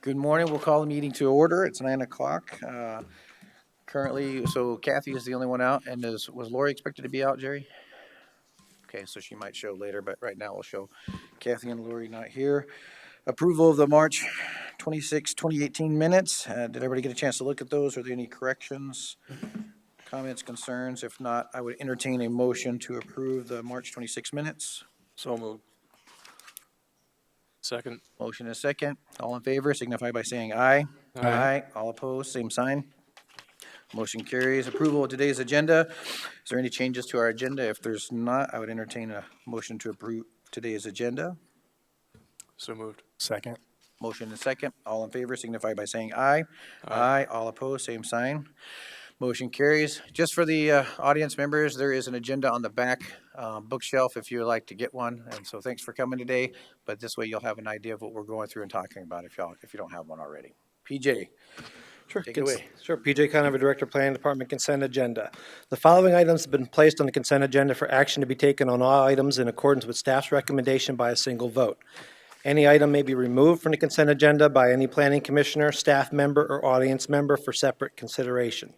Good morning. We'll call the meeting to order. It's 9 o'clock. Currently, so Kathy is the only one out, and was Lori expected to be out, Jerry? Okay, so she might show later, but right now we'll show Kathy and Lori not here. Approval of the March 26, 2018 minutes. Did everybody get a chance to look at those? Are there any corrections, comments, concerns? If not, I would entertain a motion to approve the March 26 minutes. So moved. Second. Motion is second. All in favor signify by saying aye. Aye. All opposed, same sign. Motion carries. Approval of today's agenda. Is there any changes to our agenda? If there's not, I would entertain a motion to approve today's agenda. So moved. Second. Motion is second. All in favor signify by saying aye. Aye. All opposed, same sign. Motion carries. Just for the audience members, there is an agenda on the back bookshelf if you would like to get one. And so thanks for coming today. But this way you'll have an idea of what we're going through and talking about if you don't have one already. PJ. Sure. Take it away. Sure. PJ Conover, Director of Planning Department, Consent Agenda. The following items have been placed on the consent agenda for action to be taken on all items in accordance with staff's recommendation by a single vote. Any item may be removed from the consent agenda by any planning commissioner, staff member, or audience member for separate consideration.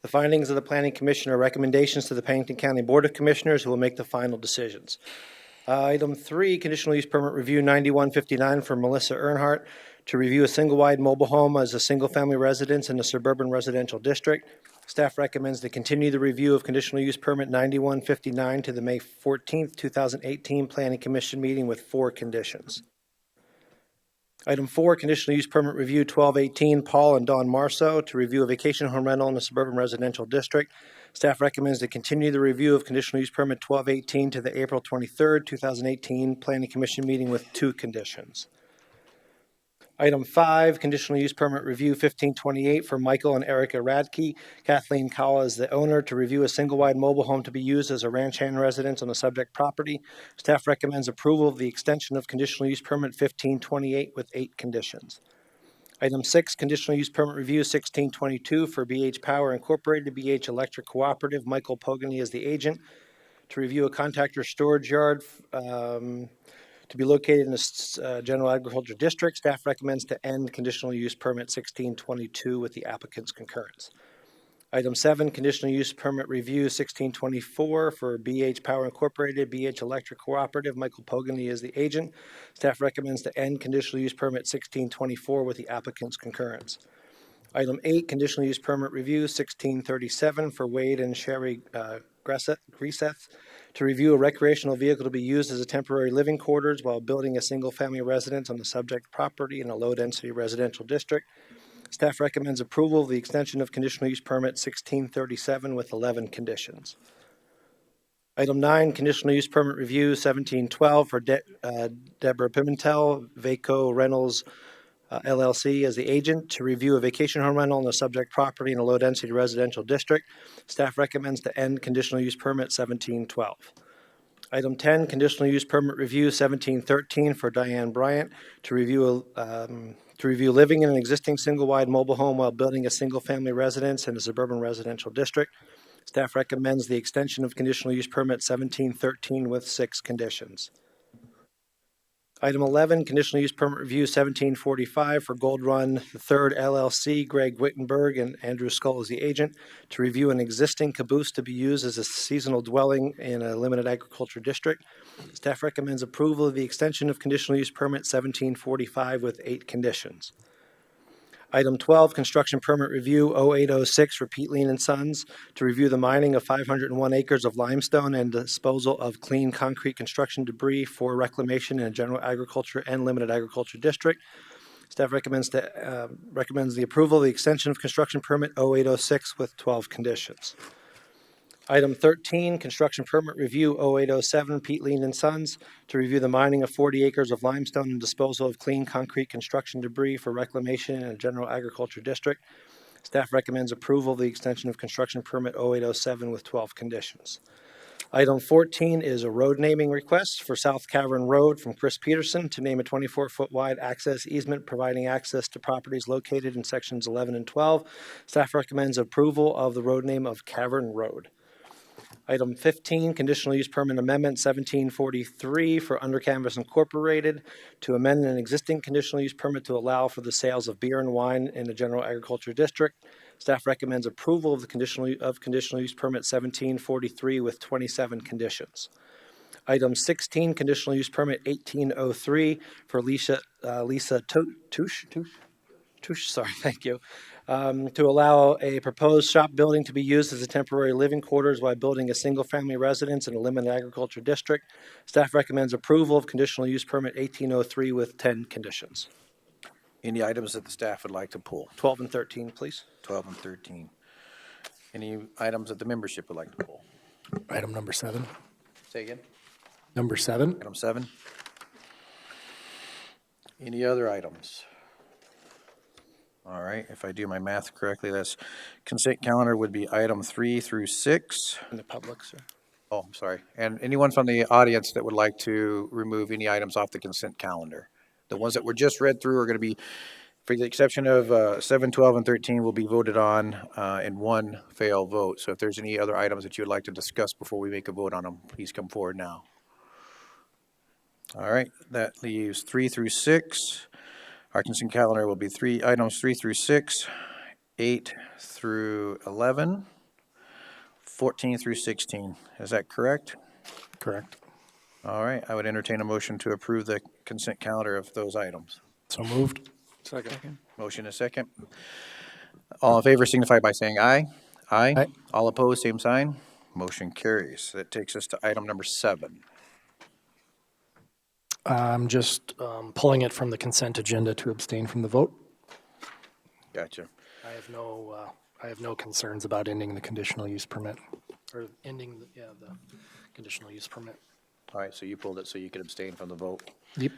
The findings of the Planning Commission are recommendations to the Pennington County Board of Commissioners, who will make the final decisions. Item 3, conditional use permit review 9159 for Melissa Earnhardt to review a single-wide mobile home as a single-family residence in a suburban residential district. Staff recommends to continue the review of conditional use permit 9159 to the May 14th, 2018 Planning Commission meeting with 4 conditions. Item 4, conditional use permit review 1218, Paul and Dawn Marceau to review a vacation home rental in a suburban residential district. Staff recommends to continue the review of conditional use permit 1218 to the April 23rd, 2018 Planning Commission meeting with 2 conditions. Item 5, conditional use permit review 1528 for Michael and Erica Radke. Kathleen Kawa is the owner to review a single-wide mobile home to be used as a ranch hand residence on the subject property. Staff recommends approval of the extension of conditional use permit 1528 with 8 conditions. Item 6, conditional use permit review 1622 for BH Power Incorporated, BH Electric Cooperative. Michael Pogany is the agent to review a contractor storage yard to be located in the general agriculture district. Staff recommends to end conditional use permit 1622 with the applicant's concurrence. Item 7, conditional use permit review 1624 for BH Power Incorporated, BH Electric Cooperative. Michael Pogany is the agent. Staff recommends to end conditional use permit 1624 with the applicant's concurrence. Item 8, conditional use permit review 1637 for Wade and Sherry Griseth to review a recreational vehicle to be used as a temporary living quarters while building a single-family residence on the subject property in a low-density residential district. Staff recommends approval of the extension of conditional use permit 1637 with 11 conditions. Item 9, conditional use permit review 1712 for Deborah Pimentel, Vaco Rentals LLC as the agent to review a vacation home rental on the subject property in a low-density residential district. Staff recommends to end conditional use permit 1712. Item 10, conditional use permit review 1713 for Diane Bryant to review living in an existing single-wide mobile home while building a single-family residence in a suburban residential district. Staff recommends the extension of conditional use permit 1713 with 6 conditions. Item 11, conditional use permit review 1745 for Gold Run III LLC, Greg Wittenberg and Andrew Skull as the agent, to review an existing caboose to be used as a seasonal dwelling in a limited agriculture district. Staff recommends approval of the extension of conditional use permit 1745 with 8 conditions. Item 12, construction permit review 0806 for Pete Lean and Sons to review the mining of 501 acres of limestone and disposal of clean concrete construction debris for reclamation in a general agriculture and limited agriculture district. Staff recommends the approval of the extension of construction permit 0806 with 12 conditions. Item 13, construction permit review 0807, Pete Lean and Sons to review the mining of 40 acres of limestone and disposal of clean concrete construction debris for reclamation in a general agriculture district. Staff recommends approval of the extension of construction permit 0807 with 12 conditions. Item 14 is a road naming request for South Cavern Road from Chris Peterson to name a 24-foot wide access easement providing access to properties located in sections 11 and 12. Staff recommends approval of the road name of Cavern Road. Item 15, conditional use permit amendment 1743 for Under Canvas Incorporated to amend an existing conditional use permit to allow for the sales of beer and wine in the general agriculture district. Staff recommends approval of the conditional use permit 1743 with 27 conditions. Item 16, conditional use permit 1803 for Lisa Touche, sorry, thank you, to allow a proposed shop building to be used as a temporary living quarters while building a single-family residence in a limited agriculture district. Staff recommends approval of conditional use permit 1803 with 10 conditions. Any items that the staff would like to pull? 12 and 13, please. 12 and 13. Any items that the membership would like to pull? Item number 7. Say again. Number 7. Item 7. Any other items? All right, if I do my math correctly, that's consent calendar would be item 3 through 6. In the public, sir. Oh, I'm sorry. And anyone from the audience that would like to remove any items off the consent calendar? The ones that were just read through are going to be, for the exception of 7, 12, and 13, will be voted on in one fail vote. So if there's any other items that you would like to discuss before we make a vote on them, please come forward now. All right, that leaves 3 through 6. Our consent calendar will be items 3 through 6, 8 through 11, 14 through 16. Is that correct? Correct. All right, I would entertain a motion to approve the consent calendar of those items. So moved. Second. Motion is second. All in favor signify by saying aye. Aye. Aye. All opposed, same sign. Motion carries. That takes us to item number 7. I'm just pulling it from the consent agenda to abstain from the vote. Gotcha. I have no concerns about ending the conditional use permit, or ending the conditional use permit. All right, so you pulled it so you could abstain from the vote. Yep.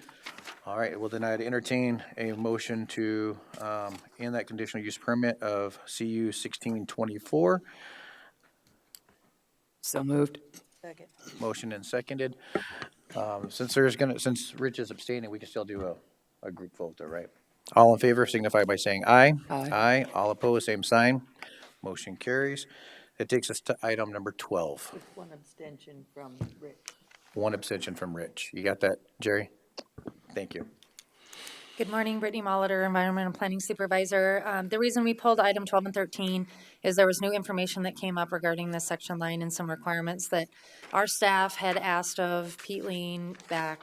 All right, well, then I'd entertain a motion to end that conditional use permit of CU 1624. So moved. Second. Motion and seconded. Since Rich is abstaining, we can still do a group vote though, right? All in favor signify by saying aye. Aye. Aye. All opposed, same sign. Motion carries. It takes us to item number 12. With one abstention from Rick. One abstention from Rich. You got that, Jerry? Thank you. Good morning, Brittany Molitor, Environmental Planning Supervisor. The reason we pulled item 12 and 13 is there was new information that came up regarding the section line and some requirements that our staff had asked of Pete Lean back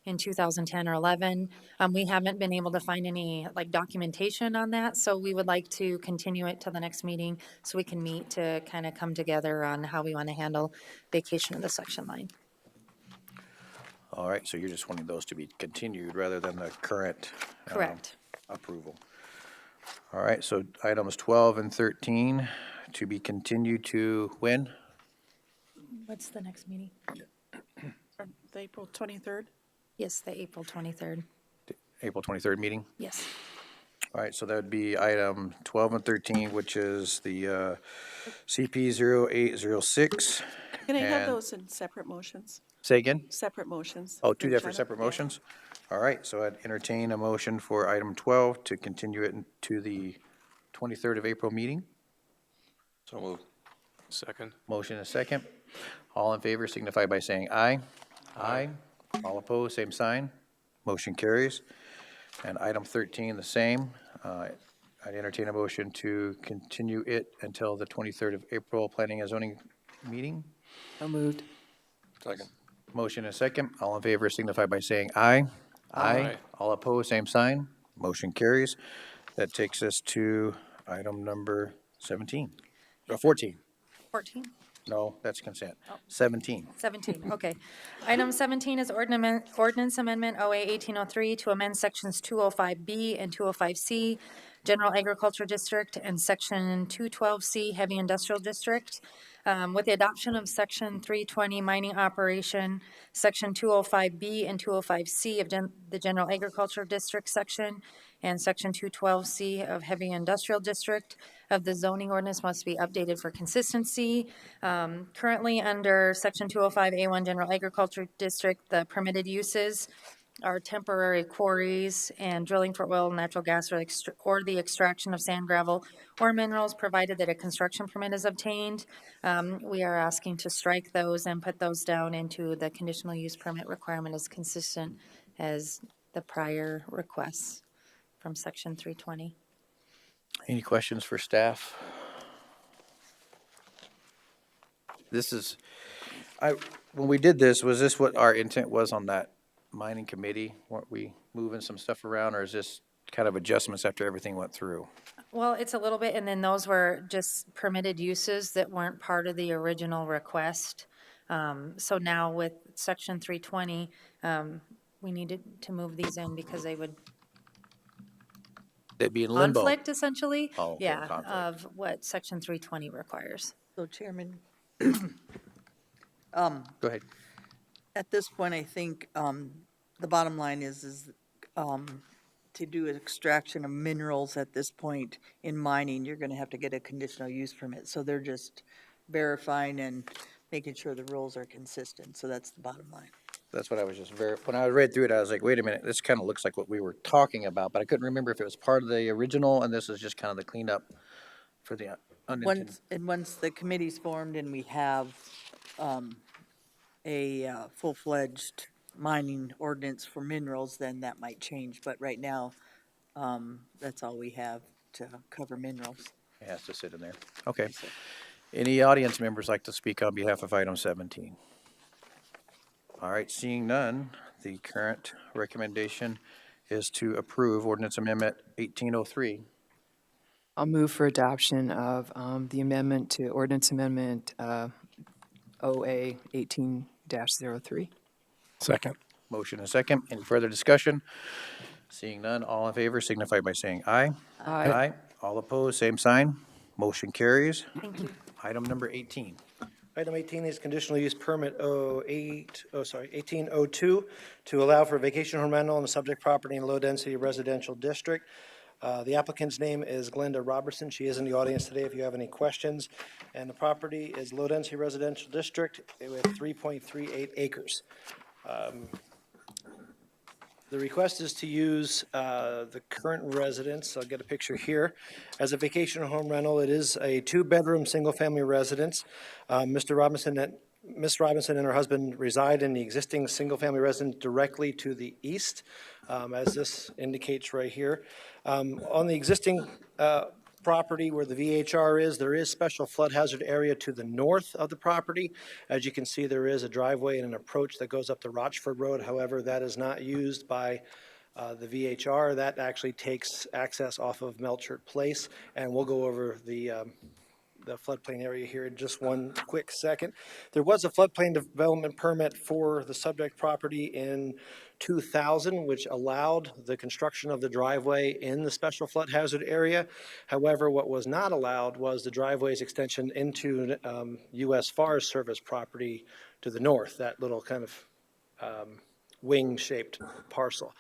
in 2010 or 11. We haven't been able to find any documentation on that, so we would like to continue it till the next meeting so we can meet to kind of come together on how we want to handle vacation of the section line. All right, so you're just wanting those to be continued rather than the current Correct. approval. All right, so items 12 and 13 to be continued to when? What's the next meeting? The April 23rd? Yes, the April 23rd. April 23rd meeting? Yes. All right, so that would be item 12 and 13, which is the CP 0806. Can I have And- those in separate motions? Say again? Separate motions. Oh, two for different Jenna? separate Yeah. motions? All right, so I'd entertain a motion for item 12 to continue it to the 23rd of April meeting. So moved. Second. Motion is second. All in favor signify by saying aye. Aye. All opposed, same sign. Motion carries. And item 13, the same. I'd entertain a motion to continue it until the 23rd of April Planning and Zoning meeting. So moved. Second. Motion is second. All in favor signify by saying aye. Aye. All opposed, same sign. Motion carries. That takes us to item number 17. Or 14. 14? No, that's consent. 17. 17, okay. Item 17 is ordinance amendment OA 1803 to amend sections 205B and 205C, General Agriculture District, and section 212C, Heavy Industrial District. With the adoption of section 320 mining operation, section 205B and 205C of the General Agriculture District section, and section 212C of Heavy Industrial District of the zoning ordinance must be updated for consistency. Currently, under section 205A1 General Agriculture District, the permitted uses are temporary quarries and drilling for oil, natural gas, or the extraction of sand, gravel, or minerals, provided that a construction permit is obtained. We are asking to strike those and put those down into the conditional use permit requirement as consistent as the prior requests from section 320. Any questions for staff? This is, when we did this, was this what our intent was on that mining committee? Weren't we moving some stuff around, or is this kind of adjustments after everything went through? Well, it's a little bit, and then those were just permitted uses that weren't part of the original request. So now with section 320, we needed to move these in because they would They'd be in limbo. conflict essentially. Oh, okay, Yeah, conflict. of what section 320 requires. So Chairman, Go ahead. at this point, I think the bottom line is to do an extraction of minerals at this point in mining, you're going to have to get a conditional use permit. So they're just verifying and making sure the rules are consistent. So that's the bottom line. That's what I was just when I read through it, I was like, wait a minute, this kind of looks like what we were talking about, but I couldn't remember if it was part of the original and this is just kind of the cleanup for the unintended. Once the committee's formed and we have a full-fledged mining ordinance for minerals, then that might change. But right now, that's all we have to cover minerals. It has to sit in there. Okay. Any audience members like to speak on behalf of item 17? All right, seeing none, the current recommendation is to approve ordinance amendment 1803. I'll move for adoption of the amendment to ordinance amendment OA 18-03. Second. Motion and second. Any further discussion? Seeing none, all in favor signify by saying aye. Aye. All opposed, same sign. Motion carries. Thank you. Item number 18. Item 18 is conditional use permit 1802 to allow for vacation home rental in the subject property in low-density residential district. The applicant's name is Glenda Robertson. She is in the audience today if you have any questions. And the property is low-density residential district with 3.38 acres. The request is to use the current residence, I'll get a picture here, as a vacation home rental. It is a two-bedroom, single-family residence. Ms. Robinson and her husband reside in the existing single-family residence directly to the east, as this indicates right here. On the existing property where the VHR is, there is special flood hazard area to the north of the property. As you can see, there is a driveway and an approach that goes up to Rochford Road. However, that is not used by the VHR. That actually takes access off of Melchert Place, and we'll go over the floodplain area here in just one quick second. There was a floodplain development permit for the subject property in 2000, which allowed the construction of the driveway in the special flood hazard area. However, what was not allowed was the driveway's extension into U.S. Forest Service property to the north, that little kind of wing-shaped parcel.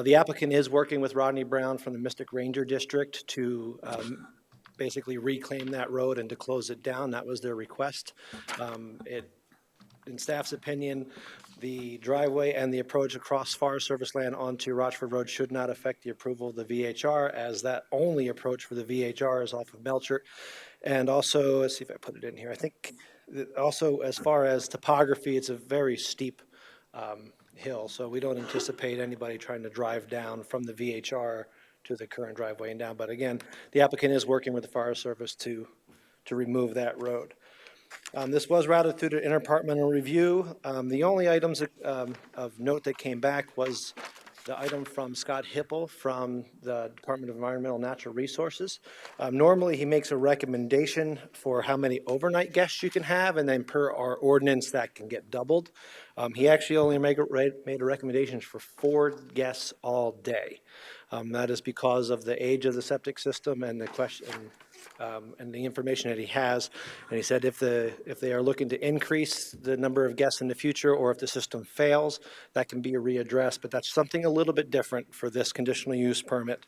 The applicant is working with Rodney Brown from the Mystic Ranger District to basically reclaim that road and to close it down. That was their request. In staff's opinion, the driveway and the approach across Forest Service land onto Rochford Road should not affect the approval of the VHR, as that only approach for the VHR is off of Melchert. And also, let's see if I put it in here, I think also as far as topography, it's a very steep hill, so we don't anticipate anybody trying to drive down from the VHR to the current driveway and down. But again, the applicant is working with the Forest Service to remove that road. This was routed through the interdepartmental review. The only items of note that came back was the item from Scott Hippel from the Department of Environmental and Natural Resources. Normally, he makes a recommendation for how many overnight guests you can have, and then per our ordinance, that can get doubled. He actually only made a recommendation for 4 guests all day. That is because of the age of the septic system and the question and the information that he has. And he said if they are looking to increase the number of guests in the future, or if the system fails, that can be readdressed. But that's something a little bit different for this conditional use permit.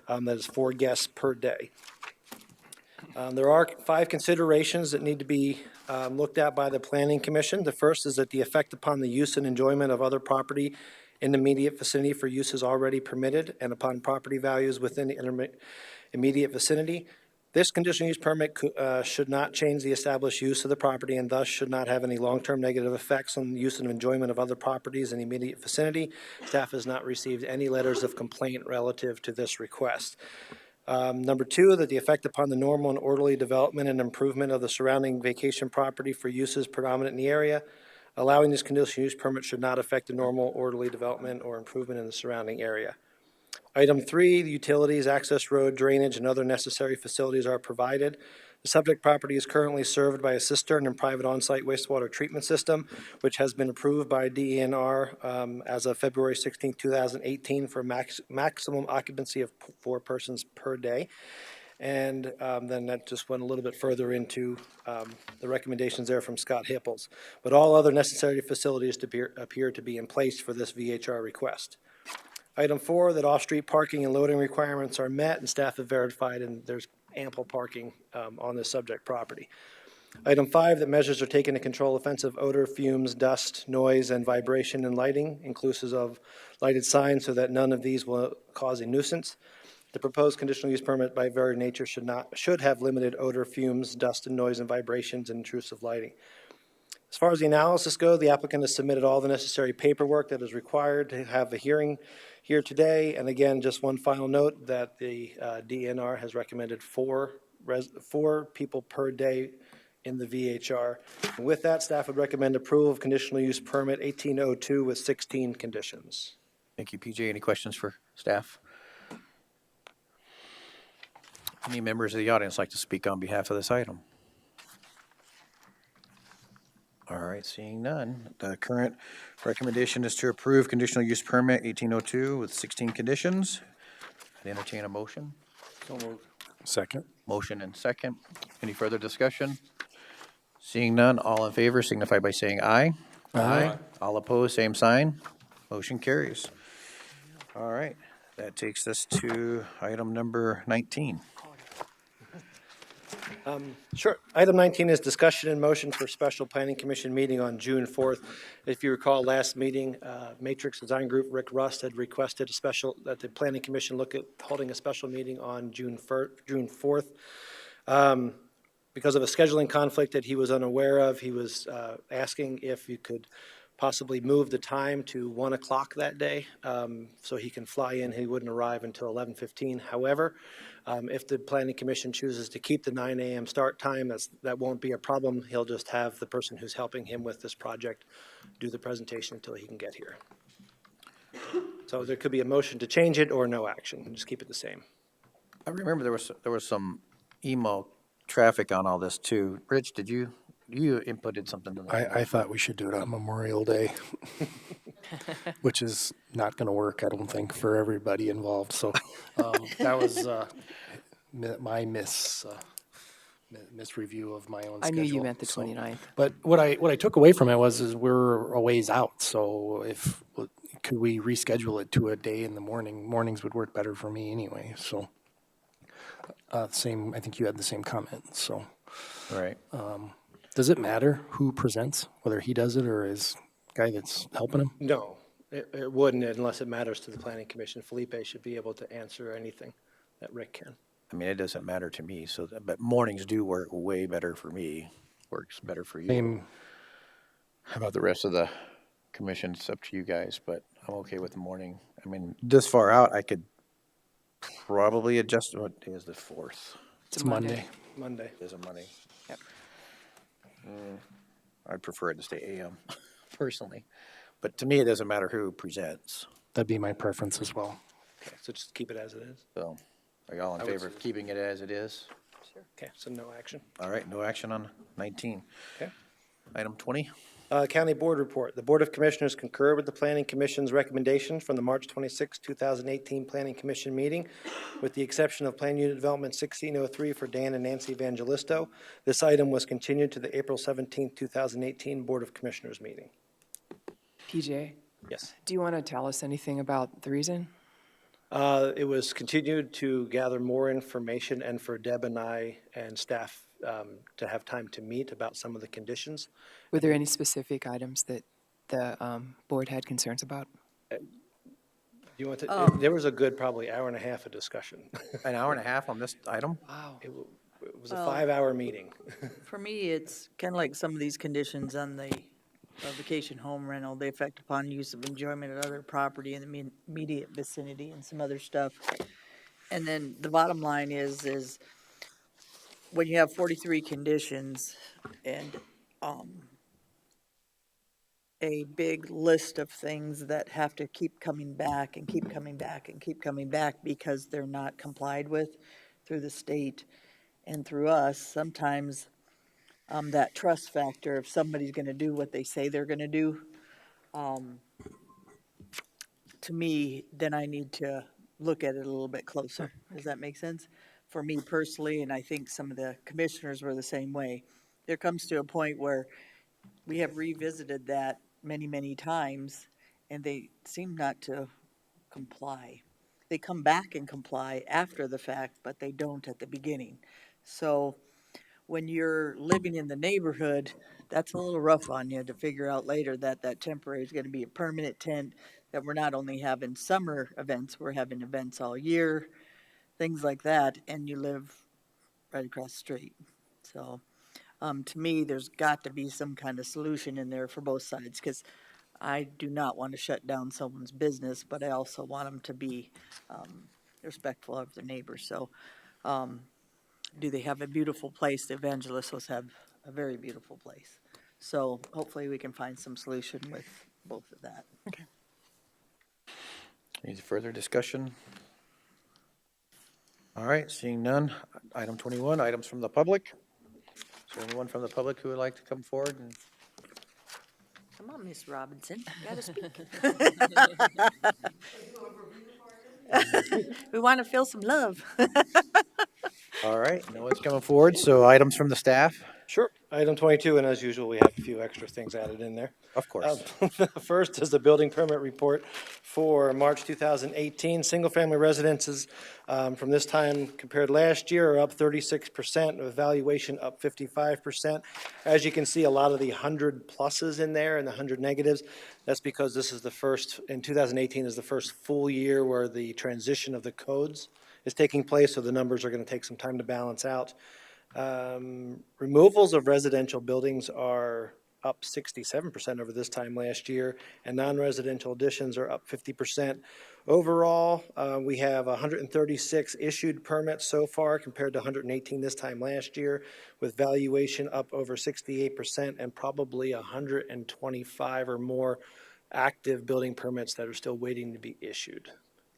That is 4 guests per day. There are 5 considerations that need to be looked at by the Planning Commission. The first is that the effect upon the use and enjoyment of other property in the immediate vicinity for uses already permitted and upon property values within the immediate vicinity. This conditional use permit should not change the established use of the property and thus should not have any long-term negative effects on the use and enjoyment of other properties in the immediate vicinity. Staff has not received any letters of complaint relative to this request. Number two, that the effect upon the normal and orderly development and improvement of the surrounding vacation property for uses predominant in the area. Allowing this conditional use permit should not affect the normal, orderly development or improvement in the surrounding area. Item three, the utilities, access road, drainage, and other necessary facilities are provided. The subject property is currently served by a cistern and private on-site wastewater treatment system, which has been approved by DENR as of February 16, 2018 for maximum occupancy of 4 persons per day. And then that just went a little bit further into the recommendations there from Scott Hipples. But all other necessary facilities appear to be in place for this VHR request. Item four, that off-street parking and loading requirements are met and staff have verified and there's ample parking on this subject property. Item five, that measures are taken to control offensive odor, fumes, dust, noise, and vibration and lighting, inclusive of lighted signs so that none of these will cause a nuisance. The proposed conditional use permit by very nature should have limited odor, fumes, dust, and noise and vibrations and intrusive lighting. As far as the analysis goes, the applicant has submitted all the necessary paperwork that is required to have the hearing here today. And again, just one final note that the DNR has recommended four people per day in the VHR. And with that, staff would recommend approval of conditional use permit 1802 with 16 conditions. Thank you, PJ. Any questions for staff? Any members of the audience like to speak on behalf of this item? All right, seeing none. The current recommendation is to approve conditional use permit 1802 with 16 conditions. I'd entertain a motion. So moved. Second. Motion and second. Any further discussion? Seeing none, all in favor signify by saying aye. Aye. All opposed, same sign. Motion carries. All right, that takes us to item number 19. Sure. Item 19 is discussion and motion for special planning commission meeting on June 4th. If you recall, last meeting, Matrix Design Group, Rick Rust had requested that the planning commission look at holding a special meeting on June 4th. Because of a scheduling conflict that he was unaware of, he was asking if you could possibly move the time to 1 o'clock that day so he can fly in. He wouldn't arrive until 11:15. However, if the planning commission chooses to keep the 9 a.m. start time, that won't be a problem. He'll just have the person who's helping him with this project do the presentation until he can get here. So there could be a motion to change it or no action. Just keep it the same. I remember there was some email traffic on all this too. Rich, did you inputted something to that? I thought we should do it on Memorial Day, which is not going to work, I don't think, for everybody involved. So that was my misreview of my own I schedule. knew you meant the So- 29th. But what I took away from it is we're a ways out. So could we reschedule it to a day in the morning? Mornings would work better for me anyway. So I think you had the same comment. So Right. does it matter who presents, whether he does it or his guy that's helping him? No, it wouldn't unless it matters to the planning commission. Felipe should be able to answer anything that Rick can. I mean, it doesn't matter to me, but mornings do work way better for me. Works better for you. Same. How about the rest of the commission? It's up to you guys, but I'm okay with the morning. I mean, this far out, I could probably adjust. What day is the 4th? It's Monday. Monday. It is a Monday. Yep. I'd prefer it to stay AM, personally. But to me, it doesn't matter who presents. That'd be my preference as well. Okay, so just keep it as it is. So, are y'all in I would favor of keeping it as it is? Okay, so no action. All right, no action on 19. Okay. Item 20. County Board Report. The Board of Commissioners concurred with the Planning Commission's recommendation from the March 26, 2018 Planning Commission meeting, with the exception of Plan Unit Development 1603 for Dan and Nancy Evangelisto. This item was continued to the April 17, 2018 Board of Commissioners meeting. PJ, Yes. do you want to tell us anything about the reason? It was continued to gather more information and for Deb and I and staff to have time to meet about some of the conditions. Were there any specific items that the board had concerns about? You want to, there was a good probably hour and a half of discussion. An hour and a half on this item? Wow. It was a 5-hour meeting. For me, it's kind of like some of these conditions on the vacation home rental, the effect upon use of enjoyment of other property in the immediate vicinity and some other stuff. And then the bottom line is when you have 43 conditions and, a big list of things that have to keep coming back and keep coming back and keep coming back because they're not complied with through the state and through us, sometimes that trust factor, if somebody's gonna do what they say they're gonna do, to me, then I need to look at it a little bit closer. Does that make sense? For me personally, and I think some of the commissioners were the same way. There comes to a point where we have revisited that many, many times, and they seem not to comply. They come back and comply after the fact, but they don't at the beginning. So when you're living in the neighborhood, that's a little rough on you to figure out later that that temporary is going to be a permanent tent, that we're not only having summer events, we're having events all year, things like that, and you live right across the street. So, to me, there's got to be some kind of solution in there for both sides, because I do not want to shut down someone's business, but I also want them to be respectful of their neighbors. So, do they have a beautiful place? The Evangelistos have a very beautiful place. So hopefully we can find some solution with both of that. Any further discussion? All right, seeing none. Item 21, items from the public. Is there anyone from the public who would like to come forward? And Come on, Miss Robinson, you gotta speak. We want to feel some love. all right, no one's coming forward, so items from the staff? Sure. Item 22, and as usual, we have a few extra things added in there. Of course. The first is the building permit report for March 2018. Single-family residences from this time compared last year are up 36%, evaluation up 55%. As you can see, a lot of the 100 pluses in there and the 100 negatives. That's because this is the first, in 2018 is the first full year where the transition of the codes is taking place, so the numbers are going to take some time to balance out. Removals of residential buildings are up 67% over this time last year, and non-residential additions are up 50%. Overall, we have 136 issued permits so far compared to 118 this time last year, with valuation up over 68% and probably 125 or more active building permits that are still waiting to be issued.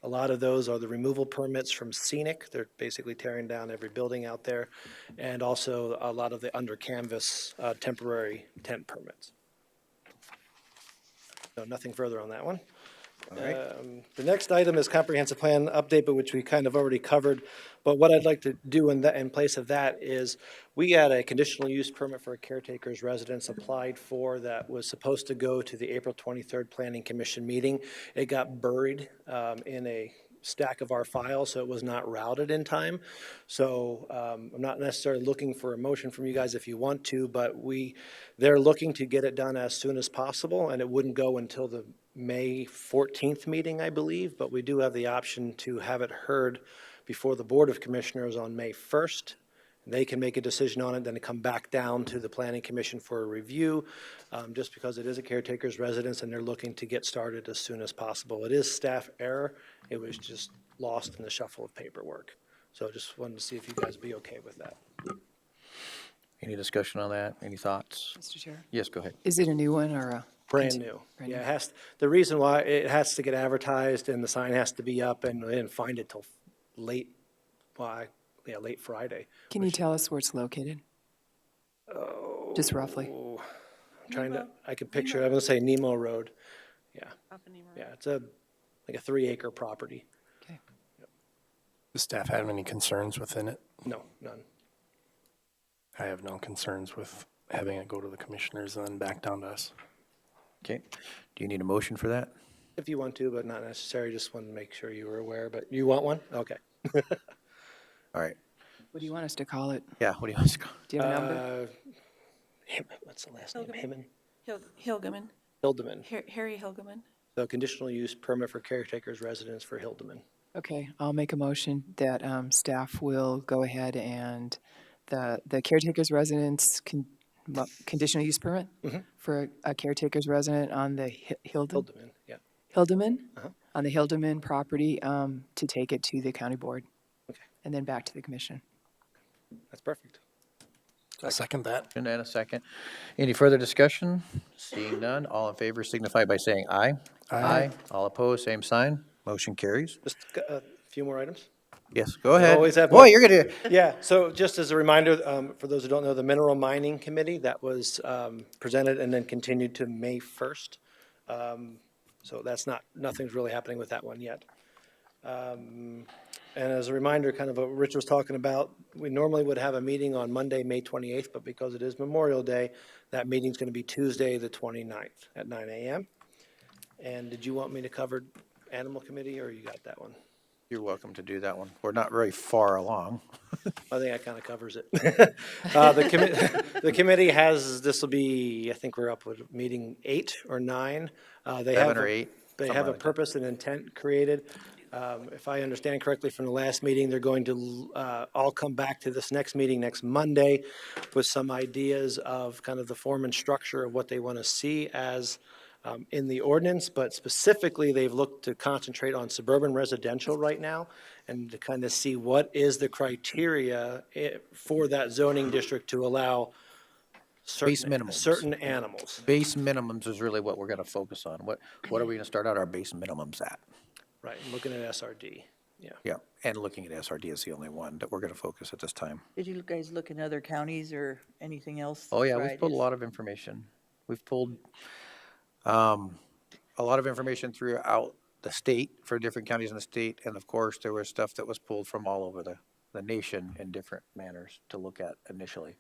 A lot of those are the removal permits from Scenic. They're basically tearing down every building out there. And also a lot of the under canvas temporary tent permits. So nothing further on that one. All right. The next item is comprehensive plan update, but which we kind of already covered. But what I'd like to do in place of that is we had a conditional use permit for a caretaker's residence applied for that was supposed to go to the April 23rd Planning Commission meeting. It got buried in a stack of our files, so it was not routed in time. So I'm not necessarily looking for a motion from you guys if you want to, but they're looking to get it done as soon as possible, and it wouldn't go until the May 14th meeting, I believe, but we do have the option to have it heard before the Board of Commissioners on May 1st. They can make a decision on it, then come back down to the Planning Commission for a review, just because it is a caretaker's residence and they're looking to get started as soon as possible. It is staff error. It was just lost in the shuffle of paperwork. So I just wanted to see if you guys would be okay with that. Any discussion on that? Any thoughts? Mr. Chair? Yes, go ahead. Is it a new one or a? Brand new. Brand Yeah, new. it has, the reason why, it has to get advertised and the sign has to be up, and they didn't find it till late Friday. Can you tell us where it's located? Just roughly. Oh, I'm trying to, I can picture it. I'm gonna say Nemo Road. Yeah, Up in Nemo. yeah, it's like a 3-acre property. Okay. Does staff have any concerns within it? No, none. I have no concerns with having it go to the commissioners and then back down to us. Okay. Do you need a motion for that? If you want to, but not necessary. Just wanted to make sure you were aware, but you want one? Okay. All right. What do you want us to call it? Yeah, what do you want us to go? Do you have a number? What's the last name? Hilgeman. Himman? Hilgeman, Hildeman. Harry Hilgeman. the conditional use permit for caretaker's residence for Hildeman. Okay, I'll make a motion that staff will go ahead and the caretaker's residence conditional use permit for a caretaker's resident on the Hildeman, yeah. Hildeman, Uh-huh. on the Hildeman property, to take it to the county board. Okay. And then back to the commission. That's perfect. I second that. And a second. Any further discussion? Seeing none, all in favor signify by saying aye. Aye. All opposed, same sign. Motion carries. Just a few more items. Yes, go ahead. always have Boy, one. you're gonna, Yeah, so just as a reminder, for those who don't know, the Mineral Mining Committee, that was presented and then continued to May 1st. So that's nothing's really happening with that one yet. And as a reminder, kind of what Rich was talking about, we normally would have a meeting on Monday, May 28th, but because it is Memorial Day, that meeting's going to be Tuesday, the 29th at 9 a.m. And did you want me to cover Animal Committee, or you got that one? you're welcome to do that one. We're not very far along. I think that kind of covers it. The committee has, this will be, I think we're up with meeting 8 or 9. They 7 have or a- 8. They something have a like that. purpose and intent created. If I understand correctly from the last meeting, they're going to all come back to this next meeting next Monday with some ideas of kind of the form and structure of what they want to see as in the ordinance, but specifically, they've looked to concentrate on suburban residential right now and to kind of see what is the criteria for that zoning district to allow Base minimums. certain animals. Base minimums is really what we're gonna focus on. What are we gonna start out our base minimums at? Right, looking at SRD, yeah. Yeah, and looking at SRD is the only one that we're gonna focus at this time. Did you guys look in other counties or anything else? Oh, yeah, for we've pulled a ideas? lot of information. We've pulled a lot of information throughout the state for different counties in the state. And of course, there was stuff that was pulled from all over the nation in different manners to look at initially.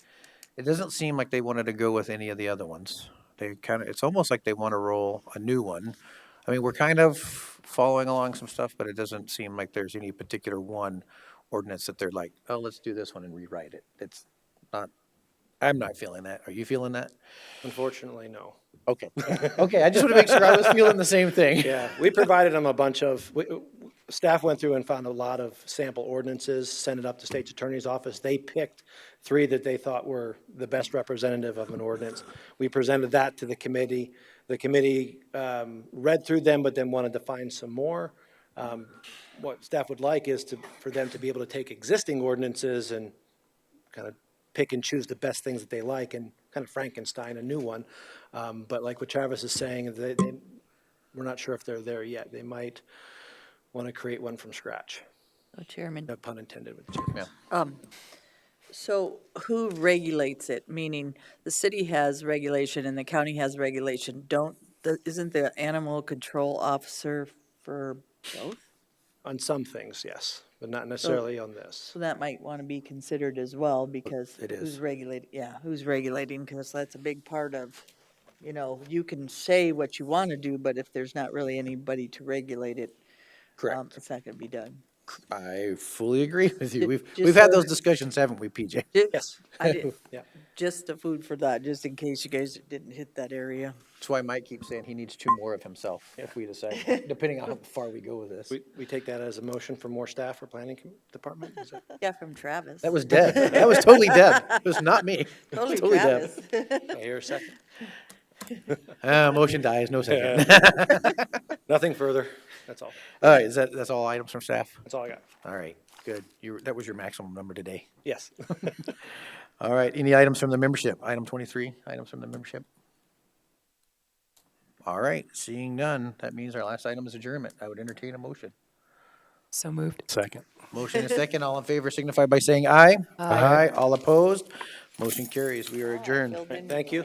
It doesn't seem like they wanted to go with any of the other ones. They kind of, it's almost like they want to roll a new one. I mean, we're kind of following along some stuff, but it doesn't seem like there's any particular one ordinance that they're like, oh, let's do this one and rewrite it. It's not, I'm not feeling that. Are you feeling that? Unfortunately, no. Okay. Okay, I just want to make sure I was feeling the same thing. Yeah, we provided them a bunch of, staff went through and found a lot of sample ordinances, sent it up to state's attorney's office. They picked 3 that they thought were the best representative of an ordinance. We presented that to the committee. The committee read through them, but then wanted to find some more. What staff would like is for them to be able to take existing ordinances and kind of pick and choose the best things that they like and kind of Frankenstein a new one. But like what Travis is saying, we're not sure if they're there yet. They might want to create one from scratch. Oh, Chairman, No pun intended with the Yeah. so who regulates it? Meaning, the city has regulation and the county has regulation. Isn't the animal control officer for both? On some things, yes, but not necessarily on this. So that might want to be considered as well, because It is. who's regulating, because that's a big part of, you can say what you want to do, but if there's not really anybody to regulate it, Correct. it's not going to be done. I fully agree with you. Just We've had so- those discussions, haven't we, PJ? Yes. I did, Yeah. just a food for thought, just in case you guys didn't hit that area. That's why Mike keeps saying he needs 2 more of himself if we decide, depending on how far we go with this. We take that as a motion for more staff for planning department? Is that- Yeah, from Travis. That was Deb. That was totally Deb. It was not me. Totally Deb. Travis. I hear a second. Motion dies, no second. Nothing further. That's all. All right, that's all items from staff? That's all I got. All right, good. That was your maximum number today. Yes. All right, any items from the membership? Item 23, items from the membership? All right, seeing none, that means our last item is adjournment. I would entertain a motion. So moved. Second. Motion and second, all in favor signify by saying aye. Aye. All opposed? Motion carries. We are adjourned. Thank you.